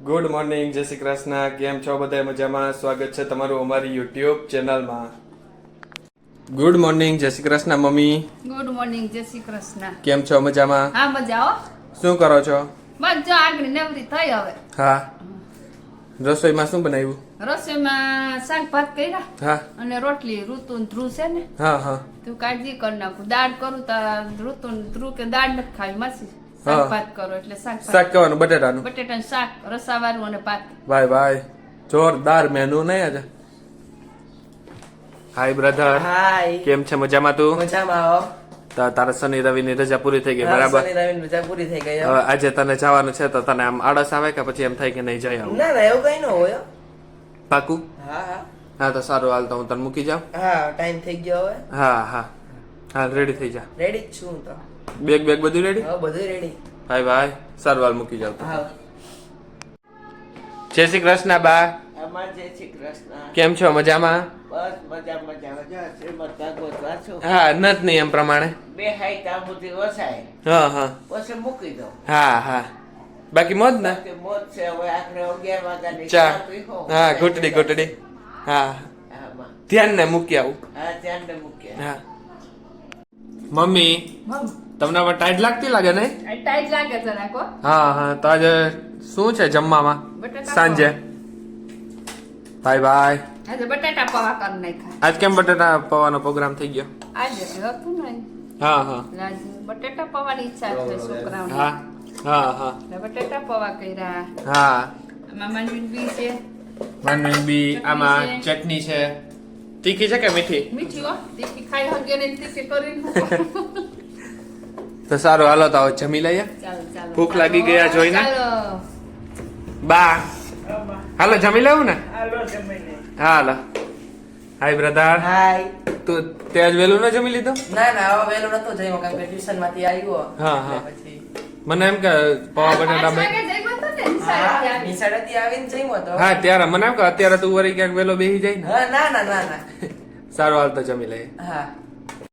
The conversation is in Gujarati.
ગુડ મોર્નિંગ, જય શ્રી કૃષ્ણ. કેમ છો બધા? મજામાં? સ્વાગત છે તમારું અમારી યુટ્યુબ ચેનલમાં. ગુડ મોર્નિંગ, જય Shri Krishna mummy. Good morning, જય શ્રી કૃષ્ણ. કેમ છો? મજામાં? હા, મજા હો. શું કરો છો? બસ જો આગળ નવરી થઈ હવે. હા. રસોઈમાં શું બનાવ્યું? રસોઈમાં શાક ભાત કર્યા હા અને રોટલી. ઋતુ ને ધ્રુવ છે ને, હા હા તું કાળજી કરી નાખું. દાળ કરું તો ઋતુ ને ધ્રુવ કે દાળ નથી ખાવી માસી, હા. શાક ભાત કરો એટલે શાક શાક કરવાનું બટેટાનું. બટેટાનું શાક, રસાવાળું અને ભાત. ભાઈ ભાઈ, જોરદાર મેનુ નહીં આજે. હાય બ્રધર. હાય. કેમ છે? મજામાં તું? મજામાં આવો. તારા શનિ રવિ ની રજા પૂરી થઈ ગઈ બરાબર? શનિ રવિની રજા પૂરી થઈ ગઈ. હવે આજે તને જવાનું છે તો તને આમ આળસ આવે કે પછી એમ થાય કે નહીં જઈ આવું? ના ના એવું કઈ ન હોય હો. પાકું? હા હા હા તો સારું, હાલ તો હું તને મૂકી જાઉં. હા ટાઈમ થઈ ગયો હવે. હા હા હાલ, રેડી થઈ જા. રેડી જ છું હું તો. બેગ બેગ બધું રેડી? હવે બધું રેડી. ભાઈ ભાઈ, સારું હાલ મૂકી જાઉં. હા. જય શ્રી કૃષ્ણ બા. અમાર જય શ્રી કૃષ્ણ. કેમ છો? મજામાં? બસ મજા મજા મજા. શ્રીમદ ભાગવત વાંચો. હા, નથી નિયમ પ્રમાણે. બે હાઈ ત્યાં સુધી વસાય હા હા પછી મૂકી દો. હા હા, બાકી મોજ ને? કે મોજ છે હવે આખરે 11 વાગ્યાની ચા. પીવો. હા, ઘૂંટડી ઘૂંટડી. હા, આમાં. ધ્યાન ને મૂકી આવું. હા ત્યાં ને મૂકીએ. હા. મમ્મી, તમને હવે ટાઈટ લાગતી લાગે ને? ટાઈટ લાગે જરાક હો. હા હા, તો આજે શું છે જમવામાં બટાટા સાંજે? ભાઈ ભાઈ, આજે બટાટા પૌવા કરી નાખ્યા. આજ કેમ બટાટા પૌવાનો પ્રોગ્રામ થઈ ગયો? આજે હતું ને હા હા આજે બટાટા પૌવાની ઈચ્છા છે છોકરાઓને. હા હા હા એટલે બટાટા પૌવા કર્યા. હા. આમાં માંડવી બી છે, માનવી બી, આમાં ચટણી છે. તીખી છે કે મીઠી? મીઠી હો. તીખી ખાઈ હગે ને તીખી કરીને. તો સારું, હાલો તો હવે જમી લઈએ. ચાલો ચાલો. ભૂખ લાગી ગયા જોઈને? ચાલો. બા, હાલો જમી લેવું ને? હાલો જમીને. હાલો. હાય બ્રધર. હાય. તું તે આજ વહેલું ન જમી લીધું? ના ના હવે વહેલું નતો જમ્યો કારણ કે ટ્યુશન માંથી આવ્યો. હા, હા. એટલે પછી મને એમ કે પૌવા બટાટા 5 વાગે જમ્યો તો ને, નિશાળેથી હા આવી. નિશાળેથી આવીને જમ્યો તો. હા, ત્યારે મને એમ કે અત્યારે તું વળી ક્યાંક વહેલો બેસી જાય ને. હા ના ના ના ના. સારું, હાલ તો જમી લઈએ. હા